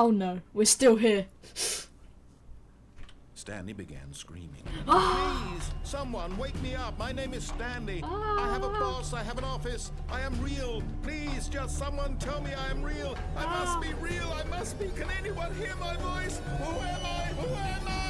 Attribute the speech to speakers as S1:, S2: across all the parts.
S1: Oh no, we're still here.
S2: Stanley began screaming.
S3: Please, someone wake me up. My name is Stanley. I have a boss. I have an office. I am real. Please, just someone tell me I am real. I must be real. I must be. Can anyone hear my voice? Who am I? Who am I?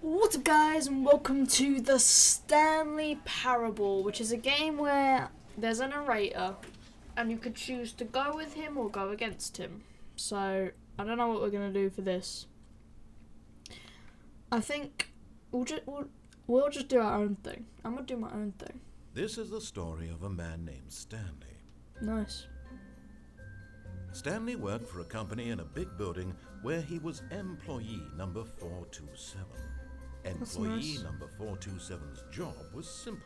S1: What's up guys, and welcome to the Stanley Parable, which is a game where there's a narrator and you could choose to go with him or go against him. So I don't know what we're going to do for this. I think we'll just do our own thing. I'm going to do my own thing.
S2: This is the story of a man named Stanley.
S1: Nice.
S2: Stanley worked for a company in a big building where he was employee number 427. Employee
S1: nice.
S2: number 427's job was simple.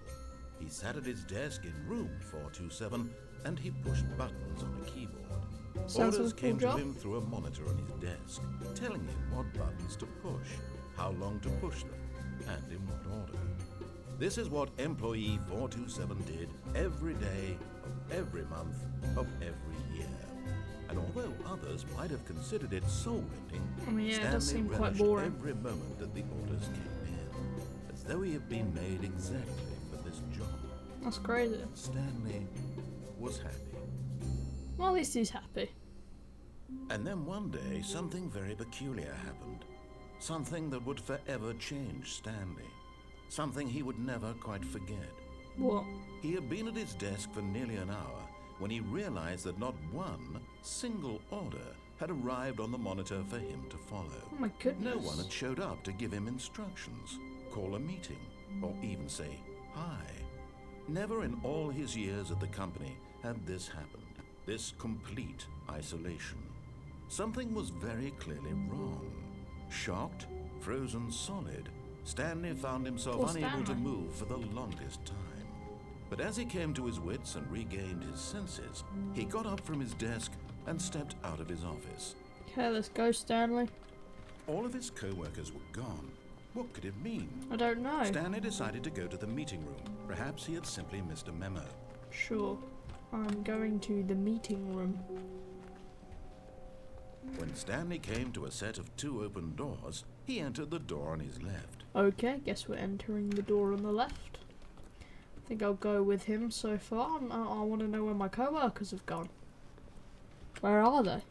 S2: He sat at his desk in room 427 and he pushed buttons on a keyboard.
S1: Sounds
S2: Orders
S1: like a
S2: came
S1: cool
S2: to
S1: job.
S2: him through a monitor on his desk, telling him what buttons to push, how long to push them, and in what order. This is what employee 427 did every day of every month of every year. And although others might have considered it soul-rending,
S1: I mean, yeah, it does
S2: Stanley
S1: seem quite
S2: relished
S1: boring.
S2: every moment that the orders came in, as though he had been made exactly for this job.
S1: That's crazy.
S2: Stanley was happy.
S1: Well, at least he's happy.
S2: And then one day, something very peculiar happened. Something that would forever change Stanley. Something he would never quite forget.
S1: What?
S2: He had been at his desk for nearly an hour when he realized that not one single order had arrived on the monitor for him to follow.
S1: Oh my goodness.
S2: No one had showed up to give him instructions, call a meeting, or even say hi. Never in all his years at the company had this happened, this complete isolation. Something was very clearly wrong. Shocked, frozen solid, Stanley found himself
S1: Poor
S2: unable to
S1: Stanley.
S2: move for the longest time. But as he came to his wits and regained his senses, he got up from his desk and stepped out of his office.
S1: Okay, let's go, Stanley.
S2: All of his co-workers were gone. What could it mean?
S1: I don't know.
S2: Stanley decided to go to the meeting room. Perhaps he had simply missed a memo.
S1: Sure. I'm going to the meeting room.
S2: When Stanley came to a set of two open doors, he entered the door on his left.
S1: Okay, guess we're entering the door on the left. I think I'll go with him so far. I want to know where my co-workers have gone. Where are they?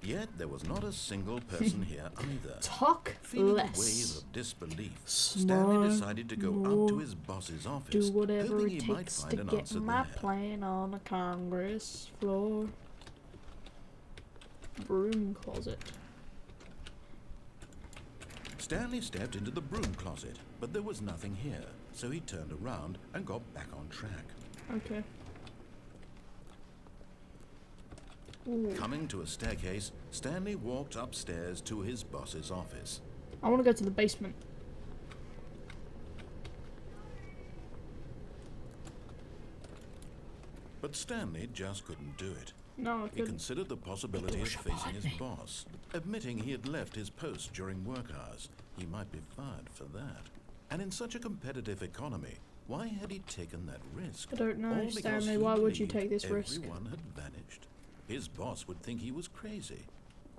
S2: Yet there was not a single person here either.
S1: Talk
S2: Feeling
S1: less.
S2: a wave of disbelief,
S1: Smart
S2: Stanley decided to go
S1: more.
S2: up to his boss's office,
S1: Do whatever
S2: hoping
S1: it
S2: he might
S1: takes
S2: find
S1: to
S2: an
S1: get
S2: answer
S1: my
S2: there.
S1: plan on the Congress floor. Broom closet.
S2: Stanley stepped into the broom closet, but there was nothing here, so he turned around and got back on track.
S1: Okay. Ooh.
S2: Coming to a staircase, Stanley walked upstairs to his boss's office.
S1: I want to go to the basement.
S2: But Stanley just couldn't do it.
S1: No, I
S2: He
S1: couldn't.
S2: considered the possibility of
S1: Doors are
S2: facing his
S1: behind me.
S2: boss. Admitting he had left his post during work hours, he might be fired for that. And in such a competitive economy, why had he taken that risk?
S1: I don't know,
S2: All because
S1: Stanley.
S2: he
S1: Why would you
S2: believed
S1: take this risk?
S2: Everyone had vanished. His boss would think he was crazy.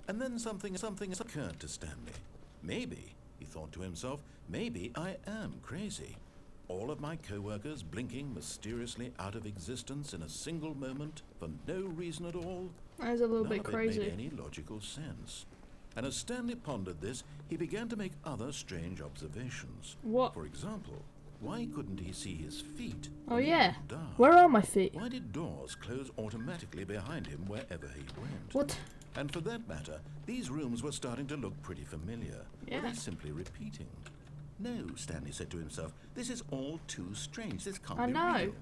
S2: And then something occurred to Stanley. Maybe, he thought to himself, maybe I am crazy. All of my co-workers blinking mysteriously out of existence in a single moment for no reason at all.
S1: That is a little
S2: None
S1: bit
S2: of it
S1: crazy.
S2: made any logical sense. And as Stanley pondered this, he began to make other strange observations.
S1: What?
S2: For example, why couldn't he see his feet?
S1: Oh
S2: when he
S1: yeah.
S2: was dark?
S1: Where are my feet?
S2: Why did doors close automatically behind him wherever he went?
S1: What?
S2: And for that matter, these rooms were starting to look pretty familiar. Were
S1: Yeah.
S2: they simply repeating? No, Stanley said to himself, this is all too strange. This can't
S1: I
S2: be
S1: know.
S2: real.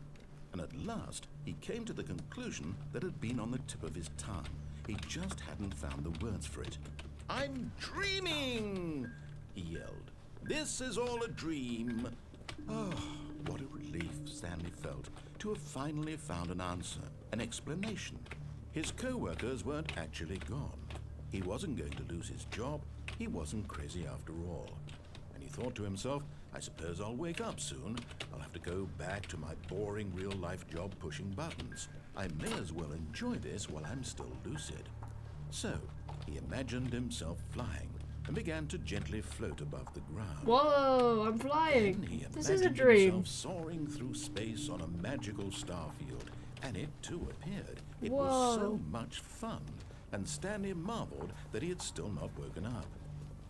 S2: And at last, he came to the conclusion that had been on the tip of his tongue. He just hadn't found the words for it. I'm dreaming, he yelled. This is all a dream. Oh, what a relief Stanley felt to have finally found an answer, an explanation. His co-workers weren't actually gone. He wasn't going to lose his job. he wasn't crazy after all. And he thought to himself, I suppose I'll wake up soon. I'll have to go back to my boring real-life job pushing buttons. I may as well enjoy this while I'm still lucid. So, he imagined himself flying and began to gently float above the ground.
S1: Whoa, I'm
S2: Then
S1: flying.
S2: he
S1: This is a
S2: imagined
S1: dream.
S2: himself soaring through space on a magical star field, and it too appeared. It
S1: Whoa.
S2: was so much fun, and Stanley marveled that he had still not woken up.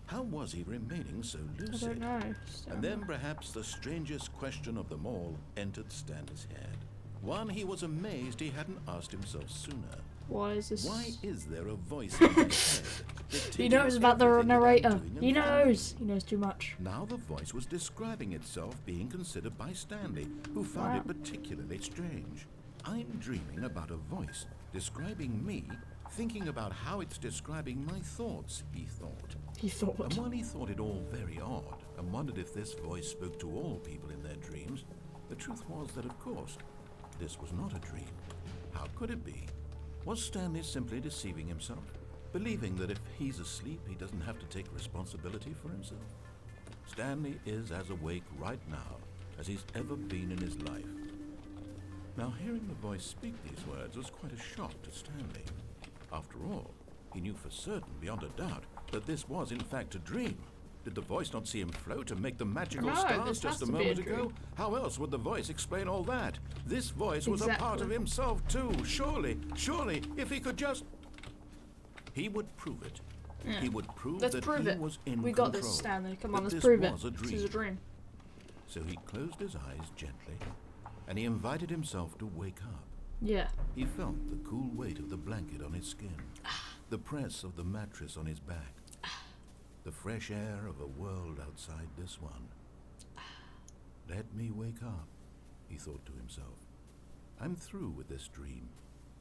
S2: How was he remaining so
S1: I don't
S2: lucid?
S1: know.
S2: And then perhaps the strangest question of them all entered Stanley's head. One he was amazed he hadn't asked himself sooner.
S1: Why is this?
S2: Why is there a voice in his head that
S1: He
S2: tells
S1: knows
S2: you
S1: about the
S2: everything that I'm
S1: narrator.
S2: doing and
S1: He
S2: thinking?
S1: knows. He knows too much.
S2: Now the voice was describing itself being considered by Stanley, who found
S1: Wow.
S2: it particularly strange. I'm dreaming about a voice describing me, thinking about how it's describing my thoughts, he thought.
S1: He thought.
S2: And while he thought it all very odd, and wondered if this voice spoke to all people in their dreams, the truth was that, of course, this was not a dream. How could it be? Was Stanley simply deceiving himself, believing that if he's asleep, he doesn't have to take responsibility for himself? Stanley is as awake right now as he's ever been in his life. Now, hearing the voice speak these words was quite a shock to Stanley. After all, he knew for certain, beyond a doubt, that this was in fact a dream. Did the voice not see him float and make the magical
S1: No,
S2: stars
S1: this
S2: just
S1: has
S2: a
S1: to be a
S2: moment ago?
S1: dream.
S2: How else would the voice explain all that? This voice was a part of
S1: Exactly.
S2: himself too. Surely, if he could just... He would prove it.
S1: Yeah.
S2: He would prove
S1: Let's
S2: that
S1: prove
S2: he
S1: it.
S2: was in
S1: We
S2: control.
S1: got this, Stanley. Come on,
S2: that
S1: let's
S2: this
S1: prove it.
S2: was a
S1: This is a dream.
S2: So he closed his eyes gently, and he invited himself to wake up.
S1: Yeah.
S2: He felt the cool weight of the blanket on his skin, the press of the mattress on his back, the fresh air of a world outside this one. Let me wake up, he thought to himself. I'm through with this dream.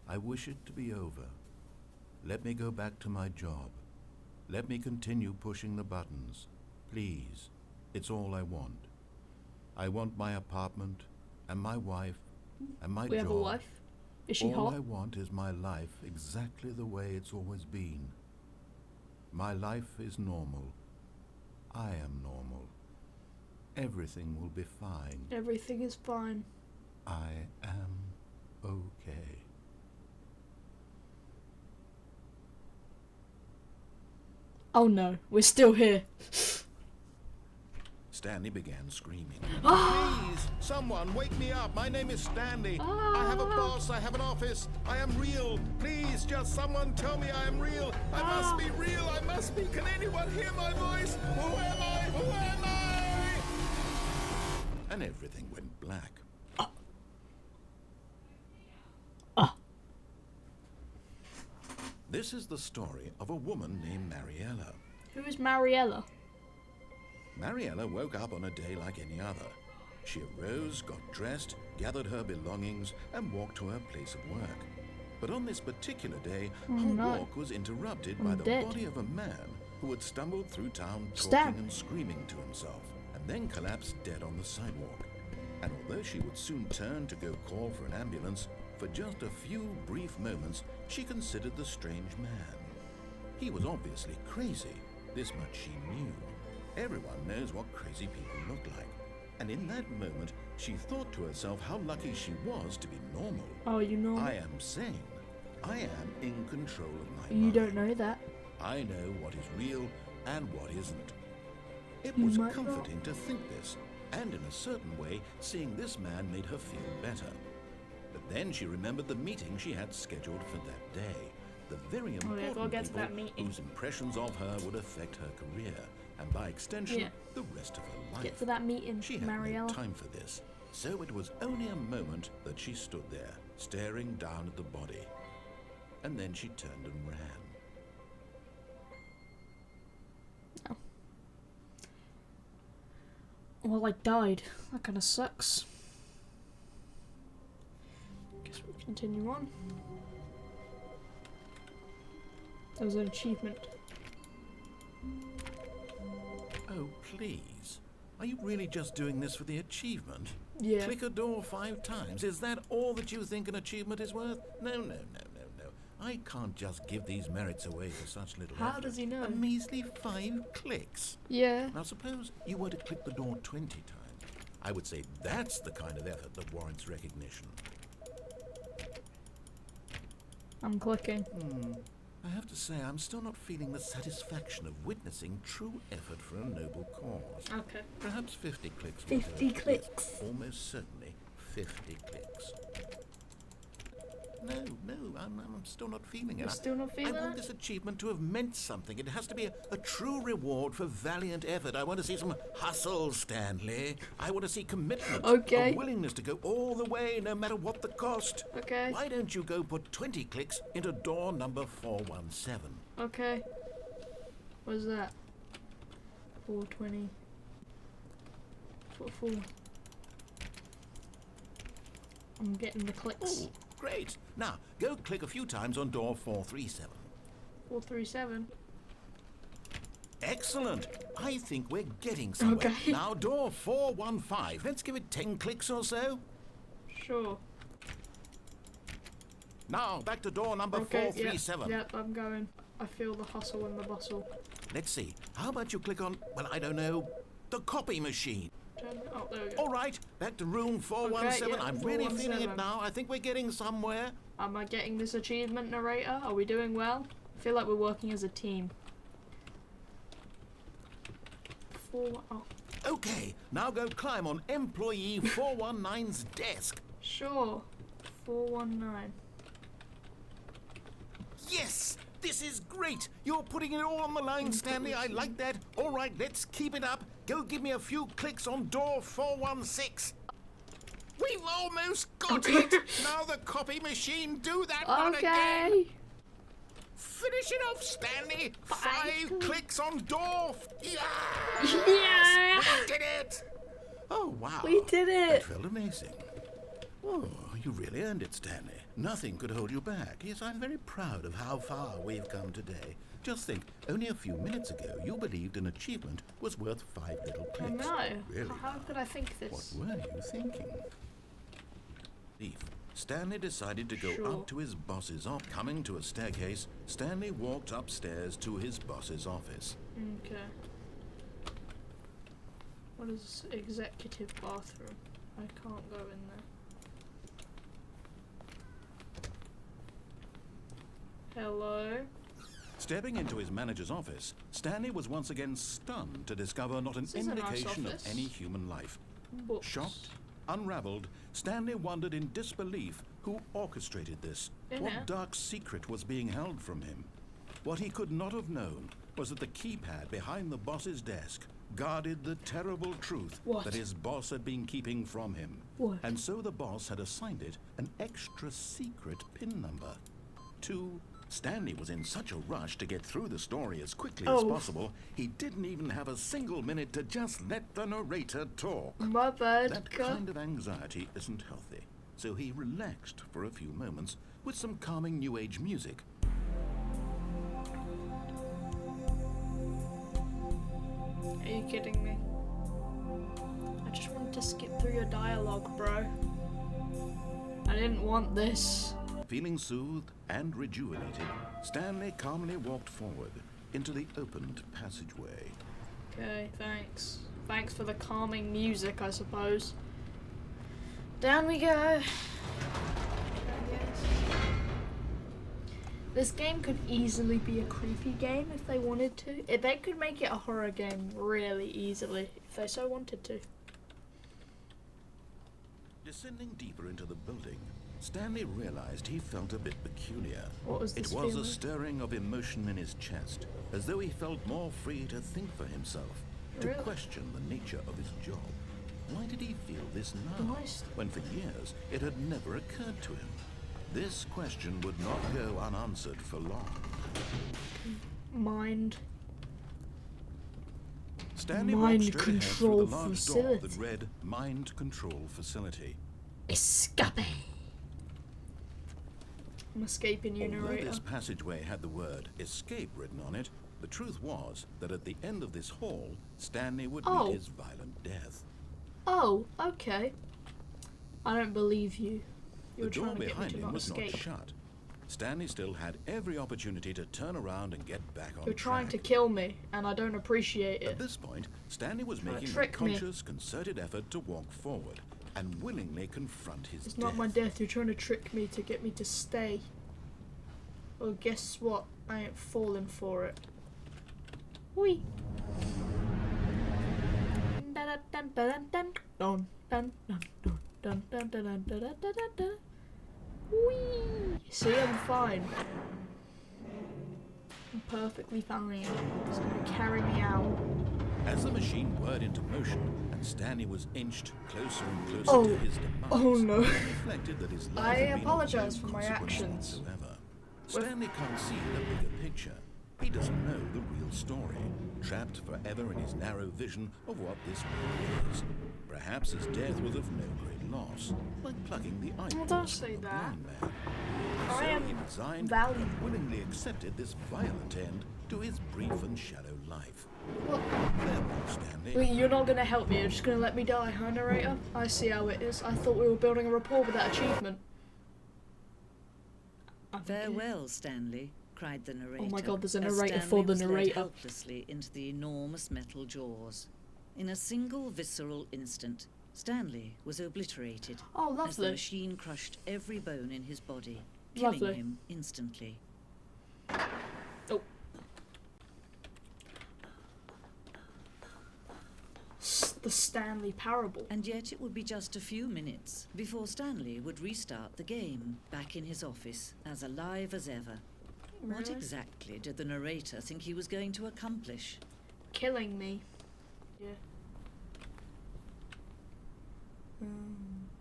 S2: I wish it to be over. Let me go back to my job. Let me continue pushing the buttons. Please, it's all I want. I want my apartment, and my wife, and my
S1: We
S2: job.
S1: have a wife. Is she
S2: All
S1: hot?
S2: I want is my life exactly the way it's always been. My life is normal. I am normal. Everything will be fine.
S1: Everything is fine.
S2: I am okay.
S1: Oh no, we're still here.
S2: Stanley began screaming.
S3: Please, someone wake me up. My name is Stanley. I have a boss. I have an office. I am real. Please, just someone tell me I am real. I must be real. I must be. Can anyone hear my voice? Who am I? Who am I?
S2: And everything went black. This is the story of a woman named Mariella.
S1: Who is Mariella?
S2: Mariella woke up on a day like any other. She arose, got dressed, gathered her belongings, and walked to her place of work. But on this particular day, her
S1: no.
S2: walk was interrupted by
S1: I'm
S2: the
S1: dead.
S2: body of a man who had stumbled through town talking
S1: Stab.
S2: and screaming to himself, and then collapsed dead on the sidewalk. And although she would soon turn to go call for an ambulance, for just a few brief moments she considered the strange man. He was obviously crazy. This much she knew. Everyone knows what crazy people look like. And in that moment, she thought to herself how lucky she was to be normal.
S1: Oh, you know.
S2: I am sane. I am in control of my
S1: You
S2: mind.
S1: don't know that.
S2: I know what is real and what isn't. It
S1: You
S2: was
S1: might not.
S2: comforting to think this, and in a certain way, seeing this man made her feel better. But then she remembered the meeting she had scheduled for that day. The very
S1: Oh, yeah,
S2: important
S1: go get to
S2: people
S1: that meeting.
S2: whose impressions of her would affect her career, and by extension,
S1: Yeah.
S2: the rest of her life.
S1: Get to that meeting,
S2: She had
S1: Mariella.
S2: no time for this, so it was only a moment that she stood there, staring down at the body. And then she turned and ran.
S1: Well, I died. That kind of sucks. Guess we'll continue on. That was an achievement.
S2: Oh, please. Are you really just doing this for the achievement?
S1: Yeah.
S2: Click a door 5 times. Is that all that you think an achievement is worth? No. I can't just give these merits away for such little
S1: How
S2: effort.
S1: does he know?
S2: A measly 5 clicks.
S1: Yeah.
S2: Now suppose you were to click the door 20 times. I would say that's the kind of effort that warrants recognition.
S1: I'm clicking.
S2: I have to say, I'm still not feeling the satisfaction of witnessing true effort for a noble cause.
S1: Okay.
S2: Perhaps 50 clicks. will
S1: 50
S2: do.
S1: clicks.
S2: Yes, almost certainly 50 clicks. No, I'm still not feeling it.
S1: You're still not feeling
S2: I want
S1: it?
S2: this achievement to have meant something. It has to be a true reward for valiant effort. I want to see some hustle, Stanley. I want to see commitment.
S1: Okay.
S2: A willingness to go all the way, no matter what the cost.
S1: Okay.
S2: Why don't you go put 20 clicks into door number 417?
S1: Okay. What's that? 420. What for? I'm getting the clicks.
S2: Ooh, great. Now, go click a few times on door 437.
S1: 437.
S2: Excellent. I think we're getting somewhere.
S1: Okay.
S2: Now, door 415. Let's give it 10 clicks or so.
S1: Sure.
S2: Now, back to door number
S1: Okay.
S2: 437.
S1: Yep, I'm going. I feel the hustle and the bustle.
S2: Let's see. How about you click on, well, I don't know, the copy machine?
S1: Oh, there we go.
S2: All right, back to room 417.
S1: Okay, yeah,
S2: I'm really feeling
S1: 417.
S2: it now. I think we're getting somewhere.
S1: Am I getting this achievement, narrator? Are we doing well? I feel like we're working as a team. Oh,
S2: Okay, now go climb on employee 419's desk.
S1: sure. 419.
S2: Yes! This is great! You're putting it all on the line, Stanley. I like that. All right, let's keep it up. Go give me a few clicks on door 416. We've almost got it! Now the copy machine, do that one again!
S1: Okay.
S2: Finish it off, Stanley! 5 clicks on door... Yeah!
S1: Yeah!
S2: We did it! Oh, wow.
S1: We did
S2: That
S1: it.
S2: felt amazing. Oh, you really earned it, Stanley. Nothing could hold you back. Yes, I'm very proud of how far we've come today. Just think, only a few minutes ago, you believed an achievement was worth 5 little
S1: I
S2: clicks.
S1: know.
S2: Really?
S1: How could I think
S2: What
S1: this?
S2: were you thinking? Stanley decided to go
S1: Sure.
S2: up to his boss's office. Coming to a staircase, Stanley walked upstairs to his boss's office.
S1: Okay. What is executive bathroom? I can't go in there. Hello?
S2: Stepping into his manager's office, Stanley was once again stunned to discover not an
S1: This is a nice
S2: indication of
S1: office.
S2: any human life.
S1: Books.
S2: Shocked, unraveled, Stanley wondered in disbelief who orchestrated this.
S1: In
S2: What
S1: it.
S2: dark secret was being held from him? What he could not have known was that the keypad behind the boss's desk guarded the terrible truth
S1: What?
S2: that his boss had been keeping from him.
S1: What?
S2: And so the boss had assigned it an extra secret PIN number. Stanley was in such a rush to get through the story as quickly as
S1: Oh.
S2: possible, he didn't even have a single minute to just let the narrator talk.
S1: My bad.
S2: That kind of anxiety isn't healthy, so he relaxed for a few moments with some calming New Age music.
S1: Are you kidding me? I just wanted to skip through your dialogue, bro. I didn't want this.
S2: Feeling soothed and rejuvenated, Stanley calmly walked forward into the opened passageway.
S1: Okay, thanks. Thanks for the calming music, I suppose. Down we go. I guess. This game could easily be a creepy game if they wanted to. They could make it a horror game really easily if they so wanted to.
S2: Descending deeper into the building, Stanley realized he felt a bit peculiar.
S1: What was this
S2: It was
S1: feeling?
S2: a stirring of emotion in his chest, as though he felt more free to think for himself, to
S1: Really?
S2: question the nature of his job. Why did he feel this now,
S1: Nice.
S2: when for years it had never occurred to him? This question would not go unanswered for long.
S1: Mind.
S2: Stanley
S1: Mind
S2: walked straight ahead through
S1: control
S2: the large door
S1: facility.
S2: that read Mind Control Facility.
S1: Escape. I'm escaping you,
S2: Although
S1: narrator.
S2: this passageway had the word escape written on it, the truth was that at the end of this hall, Stanley would
S1: Oh.
S2: meet his violent death.
S1: Oh, okay. I don't believe you. You're
S2: The door
S1: trying to get me
S2: behind
S1: to
S2: him
S1: not
S2: was
S1: escape.
S2: not shut. Stanley still had every opportunity to turn around and get back on
S1: You're trying to
S2: track.
S1: kill me, and I don't appreciate
S2: At
S1: it.
S2: this point, Stanley was
S1: Trying to
S2: making a
S1: trick me.
S2: conscious, concerted effort to walk forward and willingly confront his
S1: It's
S2: death.
S1: not my death. You're trying to trick me to get me to stay. Well, guess what? I ain't falling for it. Whee! Whee! See, I'm fine. I'm perfectly fine. It's gonna carry me out.
S2: As the machine whirred into motion and Stanley was inched closer and closer
S1: Oh.
S2: to his demise,
S1: Oh, no.
S2: he reflected that his life
S1: I
S2: had been of
S1: apologize
S2: no
S1: for my
S2: consequence
S1: actions.
S2: whatsoever. Stanley can't see the bigger picture. He doesn't know the real story, trapped forever in his narrow vision of what this world is. Perhaps his death was of no great loss, like plucking the eyeballs
S1: don't say
S2: from a
S1: that.
S2: blind man.
S1: I
S2: So
S1: am
S2: he resigned
S1: valuable.
S2: and willingly accepted this violent end to his brief and shallow life.
S1: What?
S2: Farewell, Stanley.
S1: Wait, you're not gonna help me. You're just gonna let me die, huh, narrator? I see how it is. I thought we were building a rapport with that achievement.
S4: Farewell, Stanley, cried the narrator.
S1: Oh my God, there's a
S4: as
S1: narrator
S4: Stanley
S1: for the
S4: was led
S1: narrator.
S4: helplessly into the enormous metal jaws. In a single visceral instant, Stanley was obliterated
S1: Oh,
S4: as the
S1: lovely.
S4: machine crushed every bone in his body, killing
S1: Lovely.
S4: him instantly.
S1: Oh. The Stanley Parable.
S4: And yet it would be just a few minutes before Stanley would restart the game, back in his office, as alive as ever. What
S1: Really?
S4: exactly did the narrator think he was going to accomplish?
S1: Killing me. Yeah.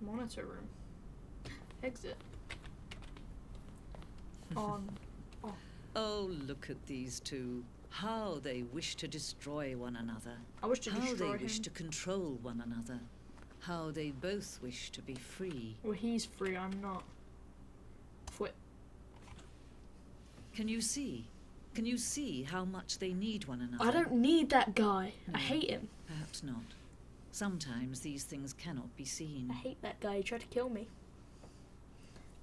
S1: Monitor room. Exit. On.
S4: Oh, look at these two. How they wish to destroy one another.
S1: I wish to
S4: How
S1: destroy
S4: they
S1: him.
S4: wish to control one another. How they both wish to be free.
S1: Well, he's free, I'm not. Quit.
S4: Can you see? Can you see how much they need one another?
S1: I don't need that guy. I
S4: No.
S1: hate him.
S4: Perhaps not. Sometimes these things cannot be
S1: I
S4: seen.
S1: hate that guy. He tried to kill me.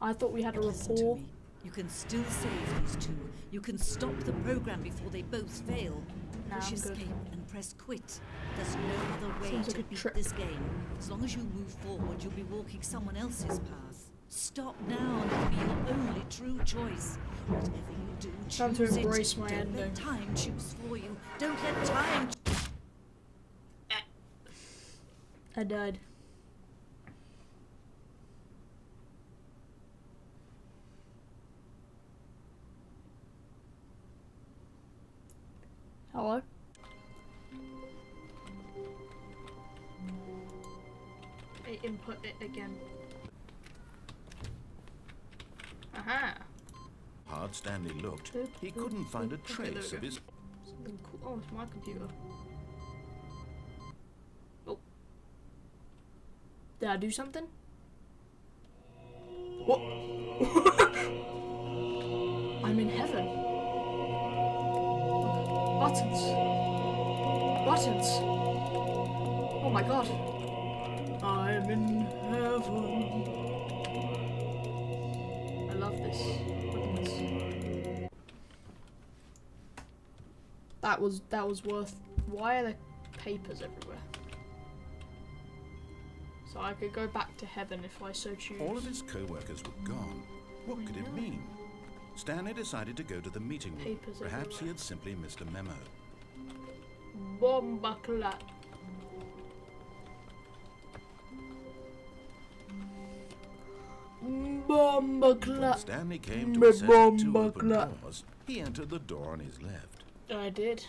S1: I thought we had a
S4: Listen to
S1: rapport.
S4: me. You can still save these two. You can stop the program before they both fail.
S1: Nah,
S4: Push
S1: I'm good.
S4: escape and press quit. There's no other way
S1: Sounds
S4: to
S1: like a
S4: beat
S1: trip.
S4: this game. As long as you move forward, you'll be walking someone else's path. Stop now and it'll be your only true choice. Whatever you do,
S1: Time to
S4: choose
S1: embrace
S4: it.
S1: my
S4: Don't
S1: ending.
S4: let time choose for you. Don't let time.
S1: I died. Hello? I input it again. Aha!
S2: Hard Stanley looked, he couldn't find a
S1: Okay, there
S2: trace
S1: we
S2: of
S1: go.
S2: his
S1: Something cool. Oh, it's my computer. Oh. Did I do something? What? I'm in heaven. Buttons. Buttons. Oh my god. I'm in heaven. I love this. Look at this. That was worth. Why are there papers everywhere? So I could go back to heaven if I so choose.
S2: All of his co-workers were gone. What could it mean? Stanley decided to go to the meeting room.
S1: Papers
S2: Perhaps he
S1: everywhere.
S2: had simply missed a memo.
S1: Bomba clat. Bomba
S2: When
S1: clat.
S2: Stanley came to a set of two
S1: Bomba
S2: open
S1: clat.
S2: doors, he entered the door on his left.
S1: I did.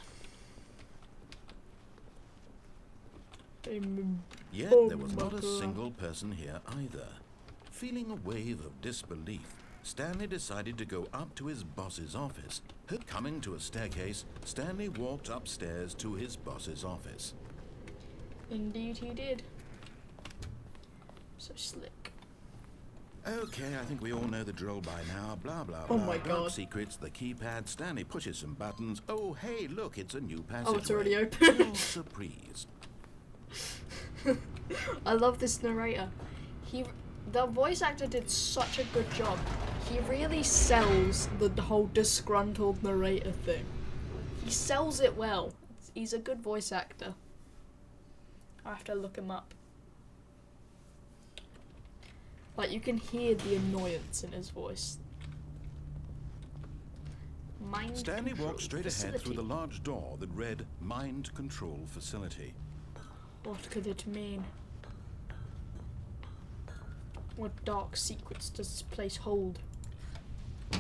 S2: Yet there was not a single person here either. Feeling a wave of disbelief, Stanley decided to go up to his boss's office. Coming to a staircase, Stanley walked upstairs to his boss's office.
S1: Indeed he did. So slick.
S2: Okay, I think we all know the drill by now. Blah, blah,
S1: Oh
S2: blah.
S1: my
S2: Dark
S1: God.
S2: secrets, the keypad. Stanley pushes some buttons. Oh, hey, look, it's a new passageway.
S1: Oh, it's already open.
S2: Oh, surprise.
S1: I love this narrator. The voice actor did such a good job. He really sells the whole disgruntled narrator thing. He sells it well. He's a good voice actor. I have to look him up. Like, you can hear the annoyance in his voice. Mind
S2: Stanley
S1: control
S2: walked straight
S1: facility.
S2: ahead through the large door that read Mind Control Facility.
S1: What could it mean? What dark secrets does this place hold?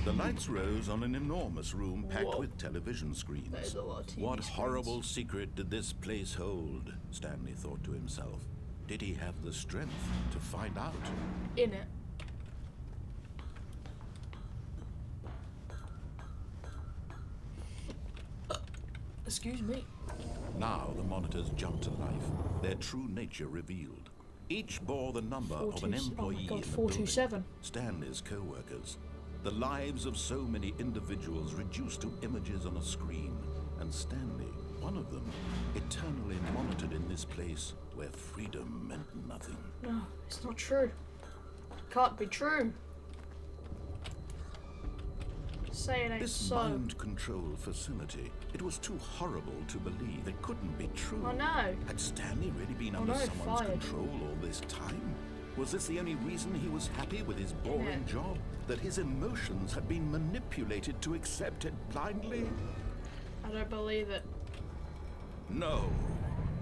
S2: The lights rose on an enormous room packed
S1: Whoa.
S2: with television
S1: There's
S2: screens.
S1: a lot of TV
S2: What
S1: screens.
S2: horrible secret did this place hold? Stanley thought to himself. Did he have the strength to find out?
S1: In it. Excuse me.
S2: Now the monitors jumped to life, their true nature revealed. Each bore the number of an employee in the
S1: 427.
S2: building, Stanley's co-workers. The lives of so many individuals reduced to images on a screen, and Stanley, one of them, eternally monitored in this place where freedom meant nothing.
S1: No, it's not true. Can't be true. Say it ain't
S2: This
S1: so.
S2: mind control facility, it was too horrible to believe. It couldn't be true.
S1: Oh no.
S2: Had Stanley really been
S1: Oh
S2: under
S1: no,
S2: someone's
S1: fired.
S2: control all this time? Was this the only reason he was happy with his boring
S1: Yeah.
S2: job? That his emotions had been manipulated to accept it blindly?
S1: I don't believe it.
S2: No.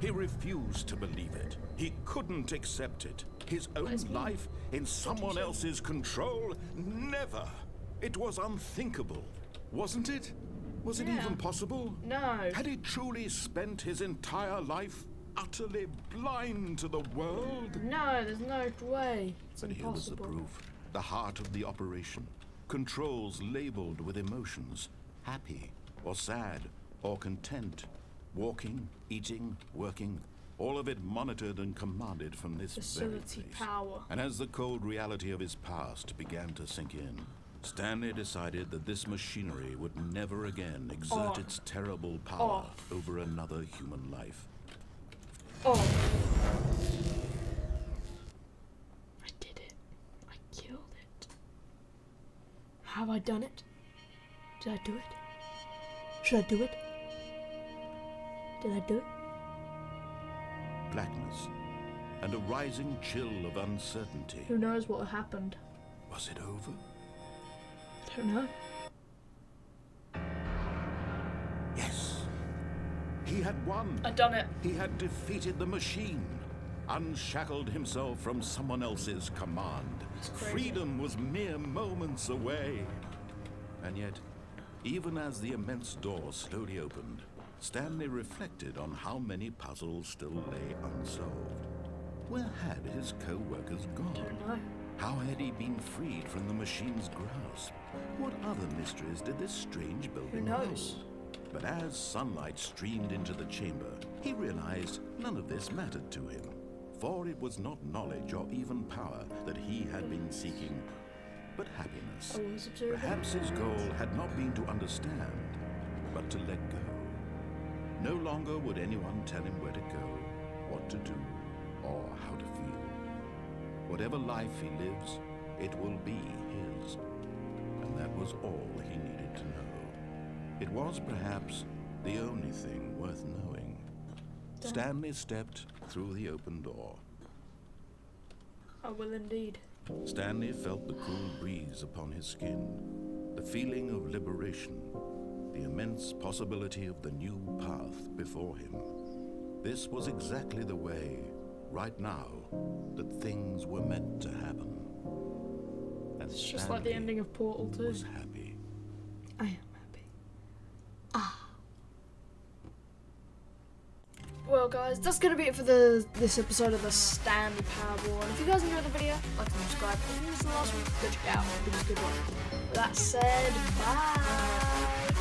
S2: He refused to believe it. He couldn't accept it. His own
S1: Where's me?
S2: life in someone else's control? Never. It was unthinkable, wasn't it? Was it
S1: Yeah.
S2: even possible?
S1: No.
S2: Had he truly spent his entire life utterly blind to the world?
S1: No, there's no way. It's
S2: But here was the
S1: impossible.
S2: proof. The heart of the operation. Controls labeled with emotions. Happy, or sad, or content. Walking, eating, working. All of it monitored and commanded from this
S1: Facility
S2: very place.
S1: power.
S2: And as the cold reality of his past began to sink in, Stanley decided that this machinery would never again exert
S1: Off.
S2: its terrible power
S1: Off.
S2: over another human life.
S1: Oh. I did it. I killed it. Have I done it? Did I do it? Should I do it? Did I do it?
S2: Blackness and a rising chill of uncertainty.
S1: Who knows what happened?
S2: Was it over?
S1: I don't know.
S2: Yes. He had won.
S1: I done it.
S2: He had defeated the machine, unshackled himself from someone else's command.
S1: crazy.
S2: Freedom was mere moments away. And yet, even as the immense door slowly opened, Stanley reflected on how many puzzles still lay unsolved. Where had his co-workers
S1: I
S2: gone?
S1: don't know.
S2: How had he been freed from the machine's grasp? What other mysteries did this strange building
S1: knows?
S2: hold? But as sunlight streamed into the chamber, he realized none of this mattered to him. For it was not knowledge or even power that he had been seeking, but happiness.
S1: I was observing.
S2: Perhaps his goal had not been to understand, but to let go. No longer would anyone tell him where to go, what to do, or how to feel. Whatever life he lives, it will be his. And that was all he needed to know. It was perhaps the only thing worth knowing. Stanley stepped through the open door.
S1: I will indeed.
S2: Stanley felt the cool breeze upon his skin, the feeling of liberation, the immense possibility of the new path before him. This was exactly the way, right now, that things were meant to happen. And
S1: It's just like the ending of Portal 2.
S2: was happy.
S1: I am happy. Well guys, that's gonna be it for this episode of the Stanley Parable. And if you guys enjoyed the video, like and subscribe. If you missed the last one, go check it out. It was a good one. With that said, bye.